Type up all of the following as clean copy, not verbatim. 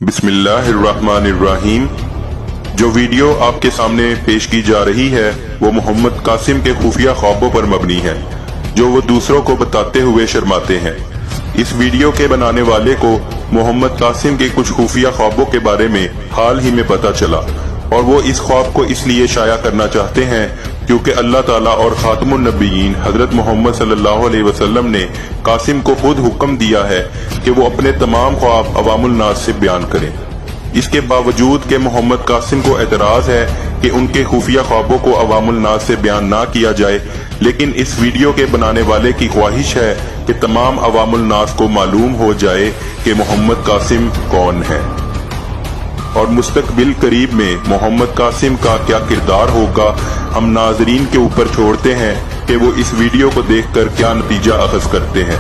बिस्मिल्लाहिर्रहमानिर्रहीम। जो वीडियो आपके सामने पेश की जा रही है वो मोहम्मद कासिम के खुफिया ख्वाबों पर मबनी है जो वो दूसरों को बताते हुए शर्माते हैं। इस वीडियो के बनाने वाले को मोहम्मद कासिम के कुछ खुफिया ख्वाबों के बारे में हाल ही में पता चला और वो इस ख्वाब को इसलिए शाया करना चाहते हैं क्योंकि अल्लाह ताला और खातमुन नबीयीन हजरत मोहम्मद सल्लल्लाहु अलैहि वसल्लम ने कासिम को खुद हुक्म दिया है कि वो अपने तमाम ख्वाब अवामुल नास से बयान करें। इसके बावजूद कि मोहम्मद कासिम को एतराज है कि उनके खुफिया ख्वाबों को अवामुल नास से बयान ना किया जाए, लेकिन इस वीडियो के बनाने वाले की ख्वाहिश है कि तमाम अवामुल नास को मालूम हो जाए कि मोहम्मद कासिम कौन है और मुस्तकबिल करीब में मोहम्मद कासिम का क्या किरदार होगा। हम नाजरीन के ऊपर छोड़ते हैं कि वो इस वीडियो को देखकर क्या नतीजा अखज़ करते हैं।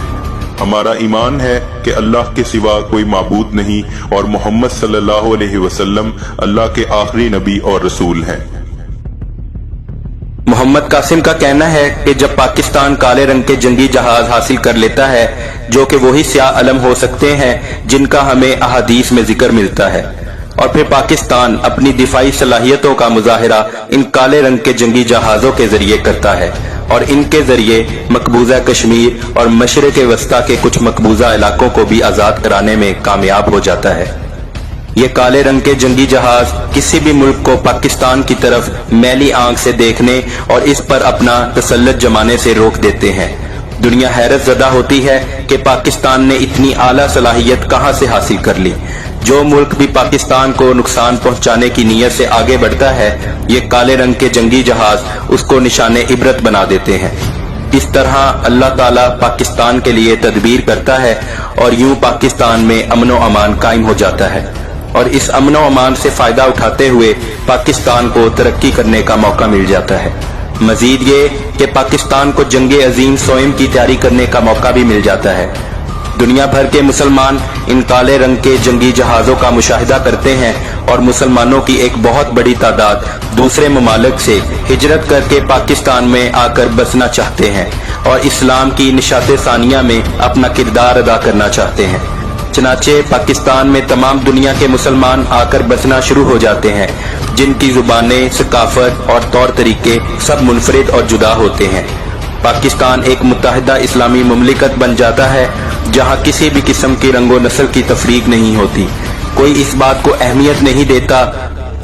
हमारा ईमान है कि अल्लाह के सिवा कोई माबूद नहीं और मोहम्मद सल्लल्लाहु अलैहि वसल्लम अल्लाह के आखिरी नबी और रसूल हैं। मोहम्मद कासिम का कहना है कि जब पाकिस्तान काले रंग के जंगी जहाज हासिल कर लेता है जो कि वही स्याह अलम हो सकते हैं जिनका हमें अहादीस में जिक्र मिलता है, और फिर पाकिस्तान अपनी दिफाई सलाहियतों का मुजाहिरा इन काले रंग के जंगी जहाजों के जरिए करता है और इनके जरिए मकबूजा कश्मीर और मशरिक़ वस्ता के कुछ मकबूजा इलाकों को भी आजाद कराने में कामयाब हो जाता है। ये काले रंग के जंगी जहाज किसी भी मुल्क को पाकिस्तान की तरफ मैली आंख से देखने और इस पर अपना तसल्लुत जमाने से रोक देते हैं। दुनिया हैरत ज़दा होती है कि पाकिस्तान ने इतनी आला सलाहियत कहां से हासिल कर ली। जो मुल्क भी पाकिस्तान को नुकसान पहुंचाने की नीयत से आगे बढ़ता है, ये काले रंग के जंगी जहाज उसको निशाने इबरत बना देते हैं। इस तरह अल्लाह ताला पाकिस्तान के लिए तदबीर करता है और यूं पाकिस्तान में अमन व अमान कायम हो जाता है और इस अमन व अमान से फायदा उठाते हुए पाकिस्तान को तरक्की करने का मौका मिल जाता है। मजीद ये कि पाकिस्तान को जंगे अजीम सोइम की तैयारी करने का मौका भी मिल जाता है। दुनिया भर के मुसलमान इन काले रंग के जंगी जहाजों का मुशाहिदा करते हैं और मुसलमानों की एक बहुत बड़ी तादाद दूसरे ममालिक से हिजरत करके पाकिस्तान में आकर बसना चाहते हैं और इस्लाम की निशाते सानिया में अपना किरदार अदा करना चाहते हैं। चनाचे पाकिस्तान में तमाम दुनिया के मुसलमान आकर बसना शुरू हो जाते हैं जिनकी जुबानें, सकाफत और तौर तरीके सब मुनफरिद और जुदा होते हैं। पाकिस्तान एक मुत्तहिदा इस्लामी मुमलिकत बन जाता है जहां किसी भी किस्म की रंगो नस्ल की तफरीक नहीं होती। कोई इस बात को अहमियत नहीं देता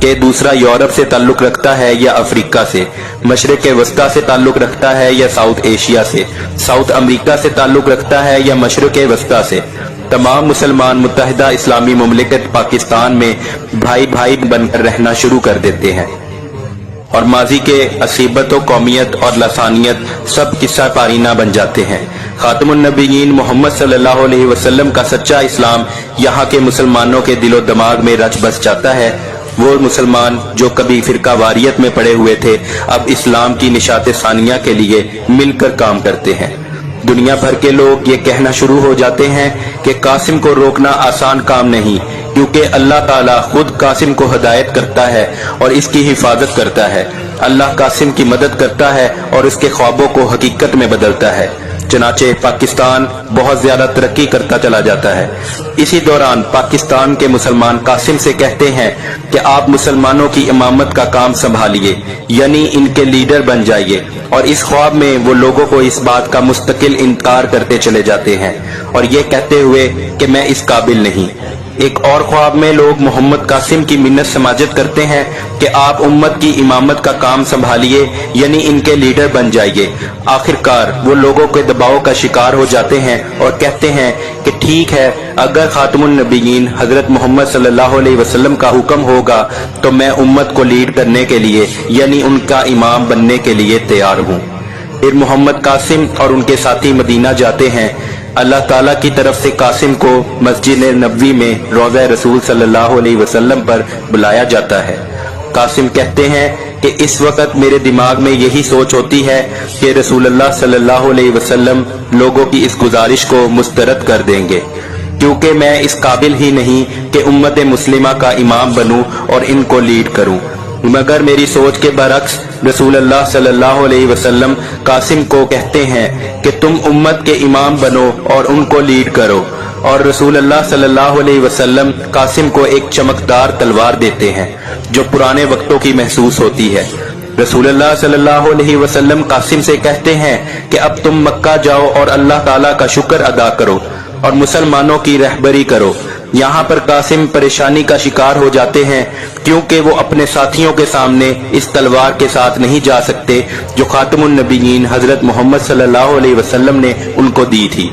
कि दूसरा यूरोप से ताल्लुक रखता है या अफ्रीका से, मशरिक़ वस्ता से ताल्लुक रखता है या साउथ एशिया से, साउथ अमेरिका से ताल्लुक रखता है या मशरिक़ वस्ता से। तमाम मुसलमान मुत्तहिदा इस्लामी मुमलिकत पाकिस्तान में भाई भाई बनकर रहना शुरू कर देते हैं और माजी के असीबत व कौमियत और लसानियत सब किस्सा पारीना बन जाते हैं। खातमुन नबीयीन मोहम्मद सल्लल्लाहु अलैहि वसल्लम का सच्चा इस्लाम यहाँ के मुसलमानों के दिलो दिमाग में रच बस जाता है। वो मुसलमान जो कभी फिरका वारियत में पड़े हुए थे अब इस्लाम की निशाते सानिया के लिए मिलकर काम करते हैं। दुनिया भर के लोग ये कहना शुरू हो जाते हैं कि कासिम को रोकना आसान काम नहीं, क्योंकि अल्लाह ताला खुद कासिम को हिदायत करता है और इसकी हिफाजत करता है। अल्लाह कासिम की मदद करता है और उसके ख्वाबों को हकीकत में बदलता है। चनाचे पाकिस्तान बहुत ज्यादा तरक्की करता चला जाता है। इसी दौरान पाकिस्तान के मुसलमान कासिम से कहते हैं कि आप मुसलमानों की इमामत का काम संभालिए, यानी इनके लीडर बन जाइए, और इस ख्वाब में वो लोगों को इस बात का मुस्तकिल इनकार करते चले जाते हैं और ये कहते हुए कि मैं इस काबिल नहीं। एक और ख्वाब में लोग मोहम्मद कासिम की मिन्नत समाजत करते हैं कि आप उम्मत की इमामत का काम संभालिए, यानी इनके लीडर बन जाइए। आखिरकार वो लोगों के दबाव का शिकार हो जाते हैं और कहते हैं कि ठीक है, अगर खातमुन नबीयीन हजरत मोहम्मद सल्लल्लाहु अलैहि वसल्लम का हुक्म होगा तो मैं उम्मत को लीड करने के लिए यानी उनका इमाम बनने के लिए तैयार हूँ। फिर मोहम्मद कासिम और उनके साथी मदीना जाते हैं। अल्लाह ताला की तरफ से कासिम को मस्जिद नबवी में रोज़ा रसूल सल्लल्लाहु अलैहि वसल्लम पर बुलाया जाता है। कासिम कहते हैं कि इस वक्त मेरे दिमाग में यही सोच होती है कि रसूलुल्लाह सल्लल्लाहु अलैहि वसल्लम लोगों की इस गुजारिश को मुस्तरद कर देंगे, क्योंकि मैं इस काबिल ही नहीं कि उम्मत मुस्लिमा का इमाम बनूं और इनको लीड करूं। मगर मेरी सोच के बरक्स रसूलुल्लाह सल्लल्लाहु अलैहि वसल्लम कासिम को कहते हैं कि तुम उम्मत के इमाम बनो और उनको लीड करो। اور رسول اللہ صلی اللہ علیہ وسلم قاسم کو ایک چمکدار تلوار دیتے ہیں جو پرانے وقتوں کی محسوس ہوتی ہے۔ رسول اللہ صلی اللہ علیہ وسلم قاسم سے کہتے ہیں کہ اب تم مکہ جاؤ اور اللہ تعالیٰ کا شکر ادا کرو اور مسلمانوں کی رہبری کرو۔ یہاں پر قاسم پریشانی کا شکار ہو جاتے ہیں کیونکہ وہ اپنے ساتھیوں کے سامنے اس تلوار کے ساتھ نہیں جا سکتے جو خاتم النبیین حضرت محمد صلی اللہ علیہ وسلم نے ان کو دی تھی۔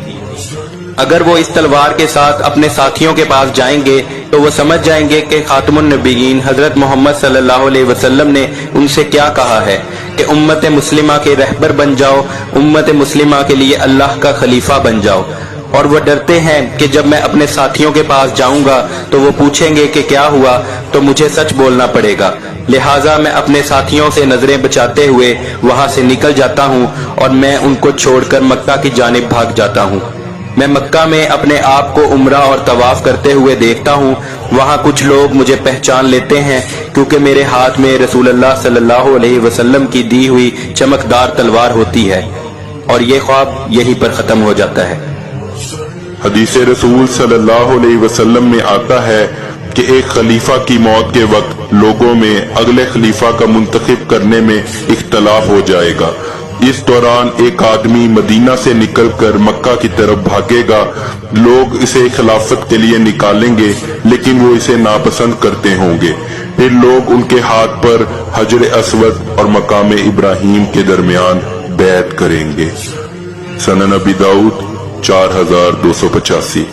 اگر وہ اس تلوار کے ساتھ اپنے ساتھیوں کے پاس جائیں گے تو وہ سمجھ جائیں گے کہ خاتم النبیین حضرت محمد صلی اللہ علیہ وسلم نے ان سے کیا کہا ہے کہ امت مسلمہ کے رہبر بن جاؤ، امت مسلمہ کے لیے اللہ کا خلیفہ بن جاؤ، اور وہ ڈرتے ہیں کہ جب میں اپنے ساتھیوں کے پاس جاؤں گا تو وہ پوچھیں گے کہ کیا ہوا، تو مجھے سچ بولنا پڑے گا، لہٰذا میں اپنے ساتھیوں سے نظریں بچاتے ہوئے وہاں سے نکل جاتا ہوں اور میں ان کو چھوڑ کر مکہ کی جانب بھاگ جاتا ہوں۔ میں مکہ میں اپنے آپ کو عمرہ اور طواف کرتے ہوئے دیکھتا ہوں، وہاں کچھ لوگ مجھے پہچان لیتے ہیں کیونکہ میرے ہاتھ میں رسول اللہ صلی اللہ علیہ وسلم کی دی ہوئی چمکدار تلوار ہوتی ہے، اور یہ خواب یہیں پر ختم ہو جاتا ہے۔ حدیث رسول صلی اللہ علیہ وسلم میں آتا ہے کہ ایک خلیفہ کی موت کے وقت لوگوں میں اگلے خلیفہ کا منتخب کرنے میں اختلاف ہو جائے گا۔ اس دوران ایک آدمی مدینہ سے نکل کر مکہ کی طرف بھاگے گا، لوگ اسے خلافت کے لیے نکالیں گے لیکن وہ اسے ناپسند کرتے ہوں گے، پھر لوگ ان کے ہاتھ پر حجر اسود اور مقام ابراہیم کے درمیان بیعت کریں گے۔ سنن ابی داؤد 4285۔